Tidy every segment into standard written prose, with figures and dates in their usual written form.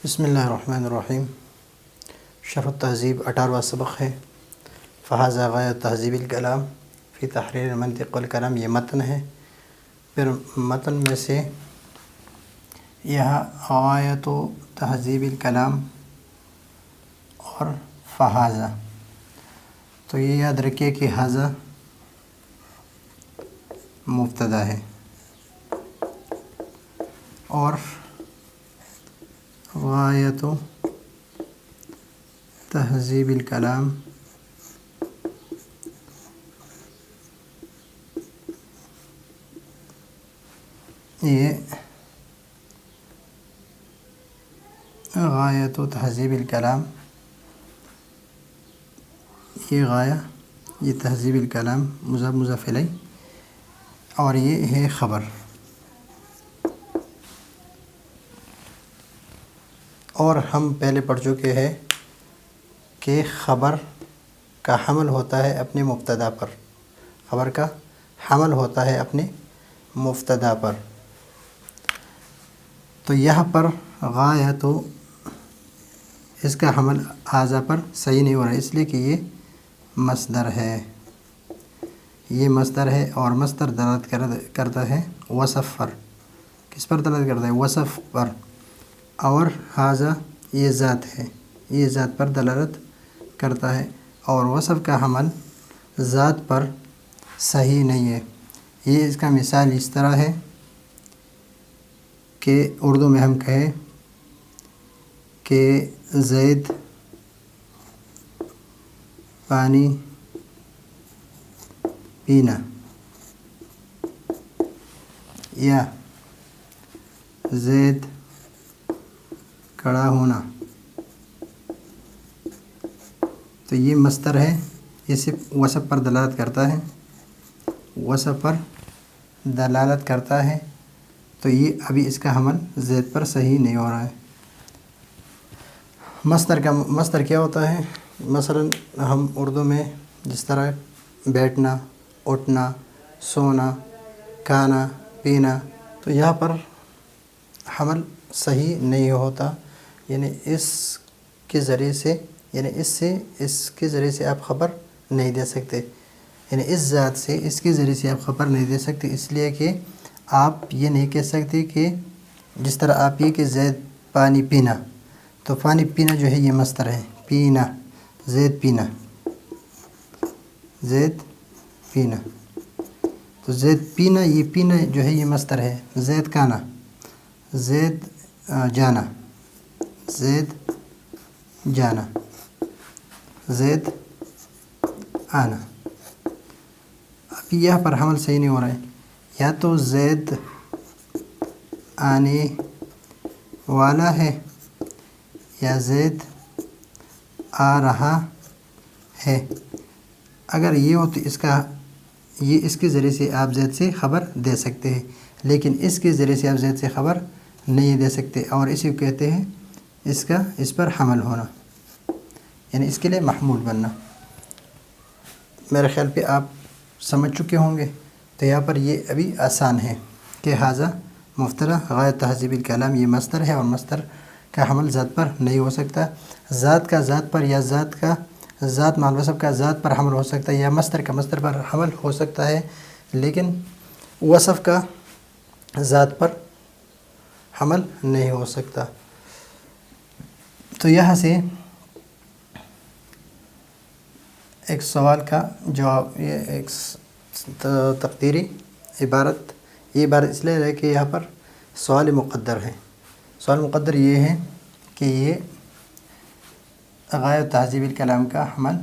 بسم اللہ الرحمن الرحیم۔ شرح التہذیب 18واں سبق ہے۔ فہذا غایۃ تہذیب الکلام فی تحریر المنطق والکلام، یہ متن ہے۔ پھر متن میں سے یہاں غایۃ تہذیب الکلام اور فہذا، تو یہ یاد رکھیے کہ ھذا مبتدا ہے اور غایۃ تہذیب الکلام یہ غایۃ تہذیب الکلام، یہ غایہ، یہ تہذیب الکلام مضاف مضاف الیہ، اور یہ ہے خبر۔ اور ہم پہلے پڑھ چکے ہیں کہ خبر کا حمل ہوتا ہے اپنے مبتدا پر، خبر کا حمل ہوتا ہے اپنے مبتدا پر۔ تو یہاں پر غایہ تو اس کا حمل ھذا پر صحیح نہیں ہو رہا ہے، اس لیے کہ یہ مصدر ہے، یہ مصدر ہے، اور مصدر دلالت کرتا ہے وصف پر۔ کس پر دلالت کرتا ہے؟ وصف پر۔ اور ھذا یہ ذات ہے، یہ ذات پر دلالت کرتا ہے، اور وصف کا حمل ذات پر صحیح نہیں ہے۔ یہ اس کا مثال اس طرح ہے کہ اردو میں ہم کہیں کہ زید پانی پینا، یا زید کھڑا ہونا، تو یہ مصدر ہے، یہ صرف وصف پر دلالت کرتا ہے، وصف پر دلالت کرتا ہے، تو یہ ابھی اس کا حمل زید پر صحیح نہیں ہو رہا ہے۔ مصدر کیا ہوتا ہے؟ مثلا ہم اردو میں جس طرح بیٹھنا، اٹھنا، سونا، کھانا، پینا، تو یہاں پر حمل صحیح نہیں ہوتا، یعنی اس کے ذریعے سے، یعنی اس کے ذریعے سے آپ خبر نہیں دے سکتے، یعنی اس ذات سے اس کے ذریعے سے آپ خبر نہیں دے سکتے، اس لیے کہ آپ یہ نہیں کہہ سکتے کہ جس طرح آپ یہ کہ زید پانی پینا، تو پانی پینا جو ہے یہ مصدر ہے، پینا، زید پینا، زید پینا، تو زید پینا، یہ پینا جو ہے یہ مصدر ہے۔ زید کھانا، زید جانا، زید جانا، زید آنا۔ اب یہاں پر حمل صحیح نہیں ہو رہا ہے، یا تو زید آنے والا ہے یا زید آ رہا ہے۔ اگر یہ ہو تو اس کے ذریعے سے آپ زید سے خبر دے سکتے ہیں، لیکن اس کے ذریعے سے آپ زید سے خبر نہیں دے سکتے، اور اسی کو کہتے ہیں اس پر حمل ہونا، یعنی اس کے لیے محمول بننا۔ میرے خیال پہ آپ سمجھ چکے ہوں گے۔ تو یہاں پر یہ ابھی آسان ہے کہ ھذا مبتدا، غایۃ تہذیب الکلام یہ مصدر ہے، اور مصدر کا حمل ذات پر نہیں ہو سکتا۔ ذات کا ذات پر، یا ذات مع الوصف کا ذات پر حمل ہو سکتا ہے، یا مصدر کا مصدر پر حمل ہو سکتا ہے، لیکن وصف کا ذات پر حمل نہیں ہو سکتا۔ تو یہاں سے ایک سوال کا جواب، یہ ایک تقدیری عبارت، یہ عبارت اس لیے ہے کہ یہاں پر سوال مقدر ہے۔ سوال مقدر یہ ہے کہ یہ غایۃ تہذیب الکلام کا حمل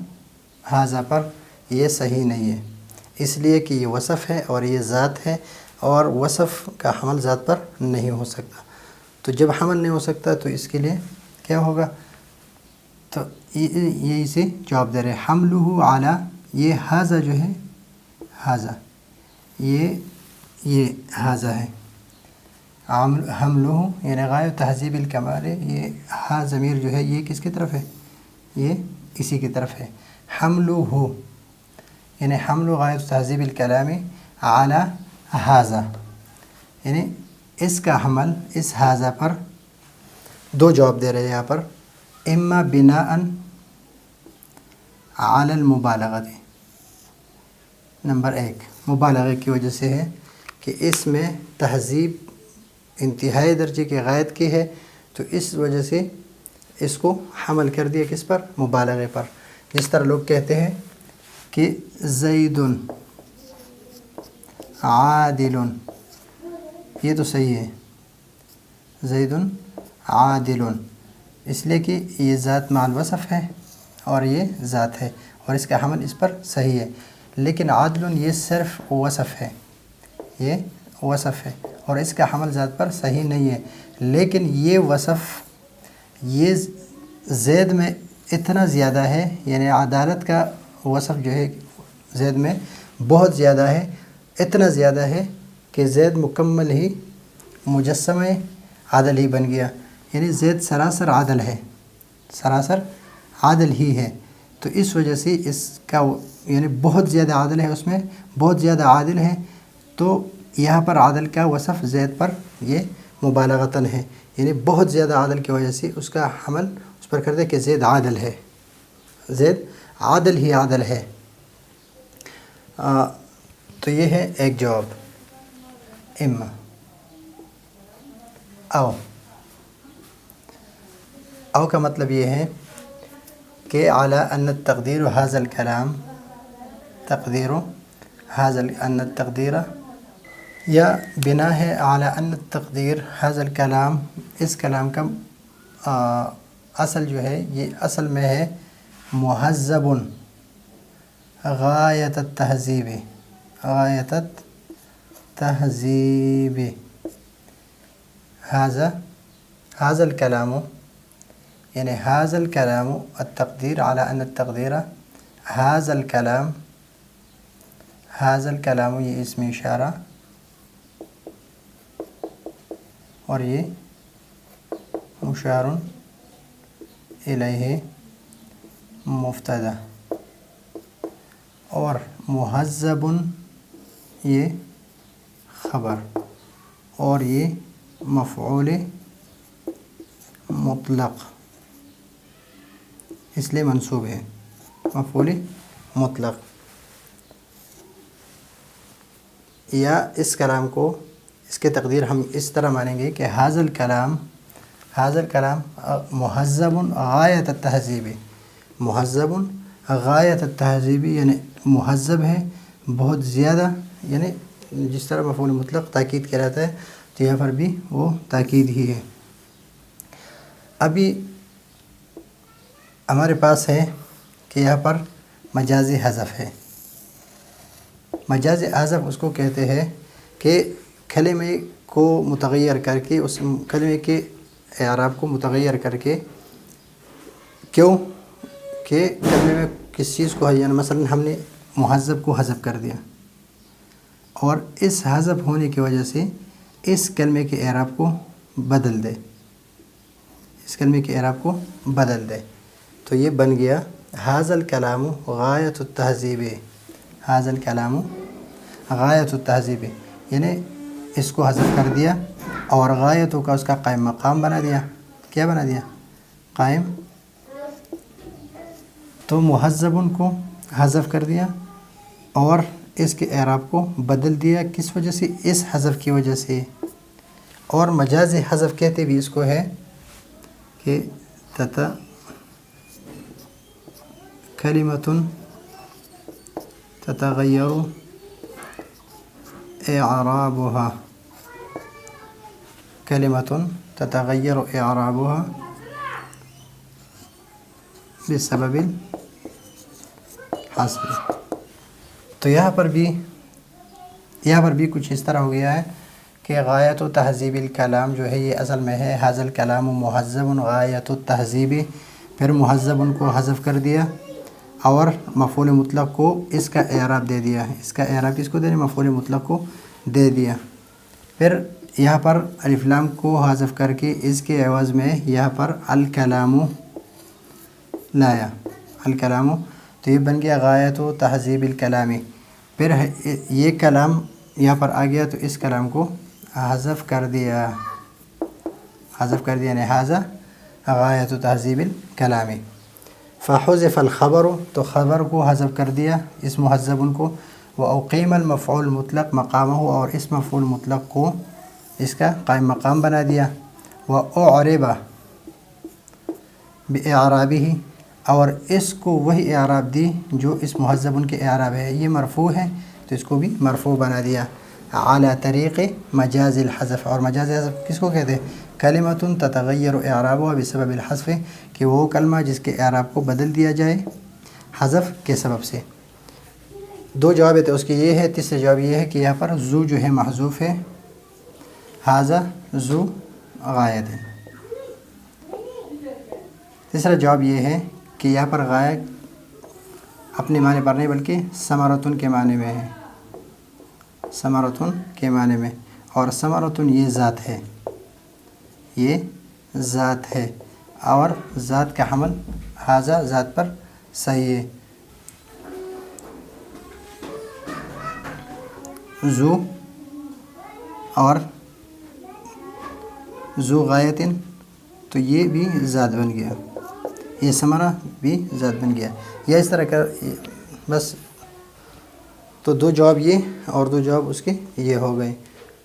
ھذا پر یہ صحیح نہیں ہے، اس لیے کہ یہ وصف ہے اور یہ ذات ہے، اور وصف کا حمل ذات پر نہیں ہو سکتا۔ تو جب حمل نہیں ہو سکتا تو اس کے لیے کیا ہوگا؟ تو یہ اسے جواب دے رہے ہیں، حملہ علی، یہ ھذا جو ہے، ھذا یہ ھذا ہے، حملہ یعنی غایۃ تہذیب الکمال، یہ ہا ضمیر جو ہے یہ کس کی طرف ہے؟ یہ اسی کی طرف ہے۔ حملہ یعنی حمل غایۃ تہذیب الکلام علی ھذا، یعنی اس کا حمل اس ھذا پر دو جواب دے رہے ہیں یہاں پر، اما بناء علی المبالغۃ، نمبر 1 مبالغے کی وجہ سے ہے کہ اس میں تہذیب انتہائی درجے کی غایت کی ہے، تو اس وجہ سے اس کو حمل کر دیا کس پر؟ مبالغے پر۔ جس طرح لوگ کہتے ہیں کہ زید عادل، یہ تو صحیح ہے، زید عادل، اس لیے کہ یہ ذات مع الوصف ہے اور یہ ذات ہے اور اس کا حمل اس پر صحیح ہے، لیکن عادل یہ صرف وصف ہے، یہ وصف ہے اور اس کا حمل ذات پر صحیح نہیں ہے، لیکن یہ وصف یہ زید میں اتنا زیادہ ہے، یعنی عدالت کا وصف جو ہے زید میں بہت زیادہ ہے، اتنا زیادہ ہے کہ زید مکمل ہی مجسمہ عادل ہی بن گیا، یعنی زید سراسر عادل ہے، سراسر عادل ہی ہے، تو اس وجہ سے اس کا یعنی بہت زیادہ عادل ہے، اس میں بہت زیادہ عادل ہے، تو یہاں پر عادل کا وصف زید پر یہ مبالغتاً ہے، یعنی بہت زیادہ عادل کی وجہ سے اس کا حمل اس پر کر دے کہ زید عادل ہے، زید عادل ہی عادل ہے۔ تو یہ ہے ایک جواب، اما او کا مطلب یہ ہے کہ علی ان التقدیر ھذا الکلام، تقدیر ان التقدیر، یا بنا ہے علی ان التقدیر ھذا الکلام، اس کلام کا اصل جو ہے یہ اصل میں ہے مہذب غایت التہذیب، غایت التہذیب، ھذا الکلام، یعنی ھذا الکلام التقدیر علی ان التقدیر ھذا الکلام، ھذا الکلام یہ اسم اشارہ اور یہ مشار الیہ مبتدا، اور مہذب یہ خبر اور یہ مفعول مطلق، اس لیے منصوب ہے، مفعول مطلق۔ یا اس کلام کو، اس کے تقدیر ہم اس طرح مانیں گے کہ ھذا الکلام مہذب غایت التہذیب، مہذب غایت التہذیب، یعنی مہذب ہے بہت زیادہ، یعنی جس طرح مفعول مطلق تاکید کیا جاتا ہے تو یہاں پر بھی وہ تاکید ہی ہے۔ ابھی ہمارے پاس ہے کہ یہاں پر مجازی حذف ہے، مجازی حذف اس کو کہتے ہیں کہ کلمے کو متغیر کر کے، اس کلمے کے اعراب کو متغیر کر کے، کیوں کہ کلمے میں کس چیز کو، یعنی مثلا ہم نے مہذب کو حذف کر دیا اور اس حذف ہونے کی وجہ سے اس کلمے کے اعراب کو بدل دے، اس کلمے کے اعراب کو بدل دے، تو یہ بن گیا ھذا الکلام غایت التہذیب، ھذا الکلام غایت التہذیب، یعنی اس کو حذف کر دیا اور غایتوں کا اس کا قائم مقام بنا دیا، کیا بنا دیا؟ قائم، تو مہذب کو حذف کر دیا اور اس کے اعراب کو بدل دیا، کس وجہ سے؟ اس حذف کی وجہ سے۔ اور مجازی حذف کہتے بھی اس کو ہے کہ کلمۃ تتغیر اعرابها، کلمۃ تتغیر اعرابها بسبب الحذف، تو یہاں پر بھی کچھ اس طرح ہو گیا ہے کہ غایت و تہذیب الکلام جو ہے یہ اصل میں ہے ھذا الکلام مہذب غایت التہذیب، پھر مہذب کو حذف کر دیا اور مفعول مطلق کو اس کا اعراب دے دیا، اس کا اعراب کس کو دے دیا؟ مفعول مطلق کو دے دیا، پھر یہاں پر الف لام کو حذف کر کے اس کے عوض میں یہاں پر الکلام لایا، الکلام، تو یہ بن گیا غایت و تہذیب الکلامی، پھر یہ کلام یہاں پر آ گیا تو اس کلام کو حذف کر دیا، حذف کر دیا، یعنی ھذا غایت تہذیب الکلامی۔ فحذف الخبر، تو خبر کو حذف کر دیا اس مہذب کو، واقیم المفعول مطلق مقامہ، اور اس مفعول مطلق کو اس کا قائم مقام بنا دیا، واعرب باعرابہ، اور اس کو وہی اعراب دی جو اس مہذب کے اعراب ہے، یہ مرفوع ہے تو اس کو بھی مرفوع بنا دیا، اعلیٰ طریق مجاز الحذف، اور مجاز حذف کس کو کہتے ہیں؟ کلمۃ تتغیر اعرابها بسبب الحذف، کہ وہ کلمہ جس کے اعراب کو بدل دیا جائے حذف کے سبب سے۔ دو جواب ہے تو اس کی یہ ہے، تیسرا جواب یہ ہے کہ یہاں پر ذو جو ہے محذوف ہے، ھذا ذو غایت ہے۔ تیسرا جواب یہ ہے کہ یہاں پر غایت اپنے معنی پر نہیں بلکہ ثمرۃ کے معنی میں ہے، ثمرۃ کے معنی میں، اور ثمرۃ یہ ذات ہے، یہ ذات ہے، اور ذات کا حمل ھذا ذات پر صحیح ہے۔ ذو اور ذو غایت، تو یہ بھی ذات بن گیا، یہ ثمرہ بھی ذات بن گیا، یا اس طرح کا بس۔ تو دو جواب یہ اور دو جواب اس کے یہ ہو گئے،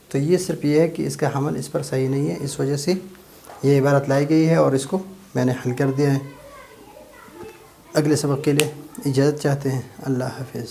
تو یہ صرف یہ ہے کہ اس کا حمل اس پر صحیح نہیں ہے، اس وجہ سے یہ عبارت لائی گئی ہے اور اس کو میں نے حل کر دیا ہے۔ اگلے سبق کے لیے اجازت چاہتے ہیں، اللہ حافظ۔